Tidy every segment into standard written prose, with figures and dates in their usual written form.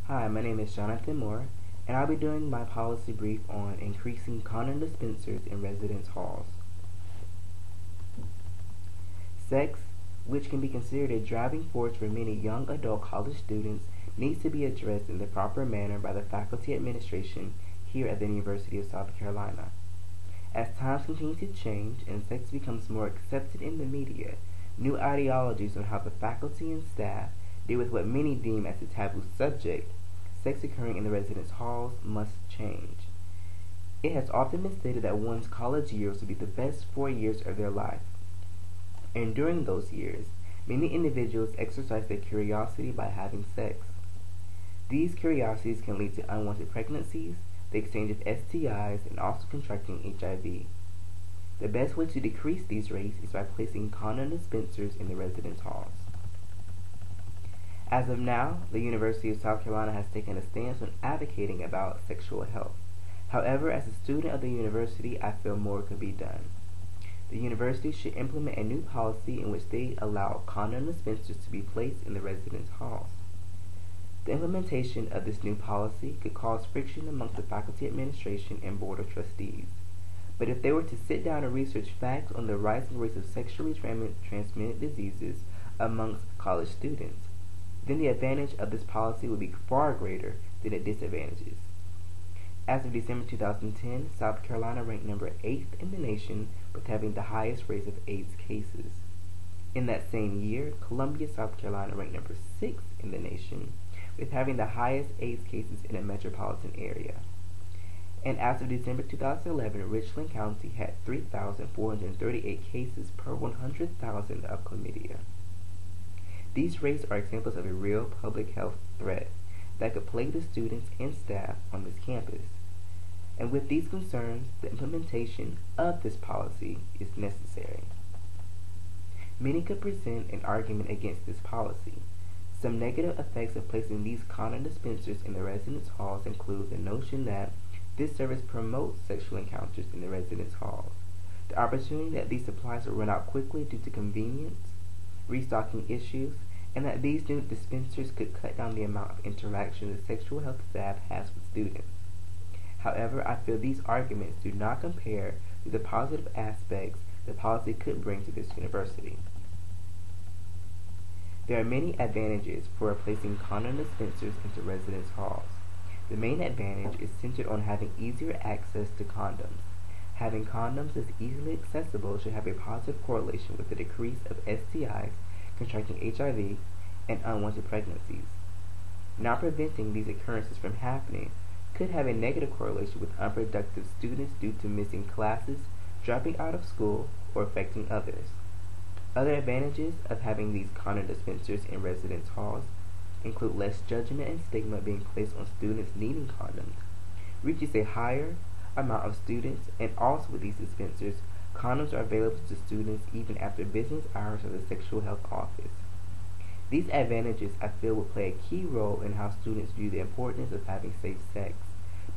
Hi, my name is Jonathan Moore, and I'll be doing my policy brief on increasing condom dispensers in residence halls. Sex, which can be considered a driving force for many young adult college students, needs to be addressed in the proper manner by the faculty administration here at the University of South Carolina. As times continue to change and sex becomes more accepted in the media, new ideologies on how the faculty and staff deal with what many deem as a taboo subject, sex occurring in the residence halls, must change. It has often been stated that one's college years will be the best 4 years of their life. And during those years, many individuals exercise their curiosity by having sex. These curiosities can lead to unwanted pregnancies, the exchange of STIs, and also contracting HIV. The best way to decrease these rates is by placing condom dispensers in the residence halls. As of now, the University of South Carolina has taken a stance on advocating about sexual health. However, as a student of the university, I feel more could be done. The university should implement a new policy in which they allow condom dispensers to be placed in the residence halls. The implementation of this new policy could cause friction amongst the faculty administration and board of trustees. But if they were to sit down and research facts on the rising rates of sexually transmitted diseases amongst college students, then the advantage of this policy would be far greater than its disadvantages. As of December 2010, South Carolina ranked number 8th in the nation with having the highest rates of AIDS cases. In that same year, Columbia, South Carolina ranked number 6th in the nation with having the highest AIDS cases in a metropolitan area. And as of December 2011, Richland County had 3,438 cases per 100,000 of chlamydia. These rates are examples of a real public health threat that could plague the students and staff on this campus. And with these concerns, the implementation of this policy is necessary. Many could present an argument against this policy. Some negative effects of placing these condom dispensers in the residence halls include the notion that this service promotes sexual encounters in the residence halls, the opportunity that these supplies will run out quickly due to convenience, restocking issues, and that these new dispensers could cut down the amount of interaction the sexual health staff has with students. However, I feel these arguments do not compare to the positive aspects the policy could bring to this university. There are many advantages for placing condom dispensers into residence halls. The main advantage is centered on having easier access to condoms. Having condoms that's easily accessible should have a positive correlation with the decrease of STIs, contracting HIV, and unwanted pregnancies. Not preventing these occurrences from happening could have a negative correlation with unproductive students due to missing classes, dropping out of school, or affecting others. Other advantages of having these condom dispensers in residence halls include less judgment and stigma being placed on students needing condoms, reaches a higher amount of students, and also with these dispensers, condoms are available to students even after business hours of the Sexual Health Office. These advantages, I feel, will play a key role in how students view the importance of having safe sex,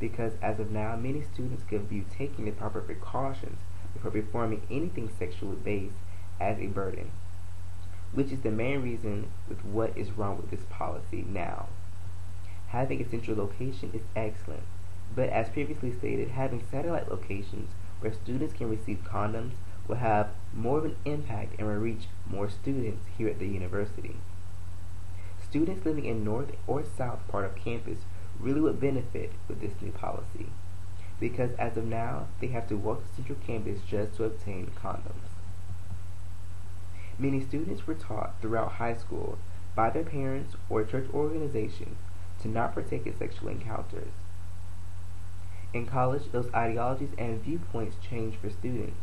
because as of now, many students could view taking the proper precautions before performing anything sexually based as a burden, which is the main reason with what is wrong with this policy now. Having a central location is excellent, but as previously stated, having satellite locations where students can receive condoms will have more of an impact and will reach more students here at the university. Students living in north or south part of campus really would benefit with this new policy, because as of now, they have to walk to central campus just to obtain condoms. Many students were taught throughout high school by their parents or church organizations to not partake in sexual encounters. In college, those ideologies and viewpoints change for students.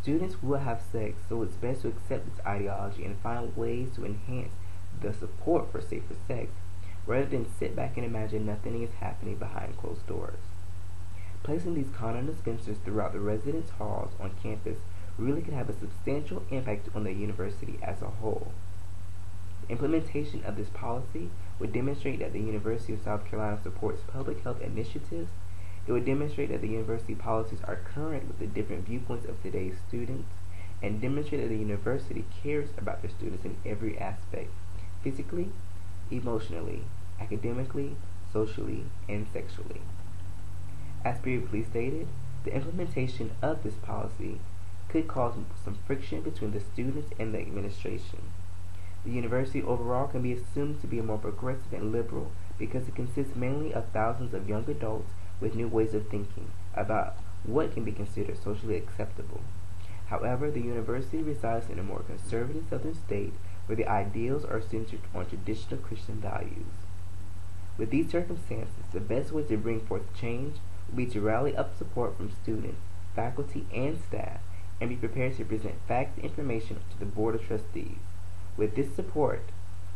Students will have sex, so it's best to accept this ideology and find ways to enhance the support for safer sex, rather than sit back and imagine nothing is happening behind closed doors. Placing these condom dispensers throughout the residence halls on campus really could have a substantial impact on the university as a whole. The implementation of this policy would demonstrate that the University of South Carolina supports public health initiatives. It would demonstrate that the university policies are current with the different viewpoints of today's students, and demonstrate that the university cares about their students in every aspect, physically, emotionally, academically, socially, and sexually. As previously stated, the implementation of this policy could cause some friction between the students and the administration. The university overall can be assumed to be more progressive and liberal because it consists mainly of thousands of young adults with new ways of thinking about what can be considered socially acceptable. However, the university resides in a more conservative southern state where the ideals are centered on traditional Christian values. With these circumstances, the best way to bring forth change would be to rally up support from students, faculty, and staff, and be prepared to present facts and information to the Board of Trustees. With this support,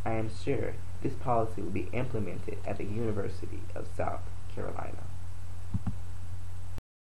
I am sure this policy will be implemented at the University of South Carolina.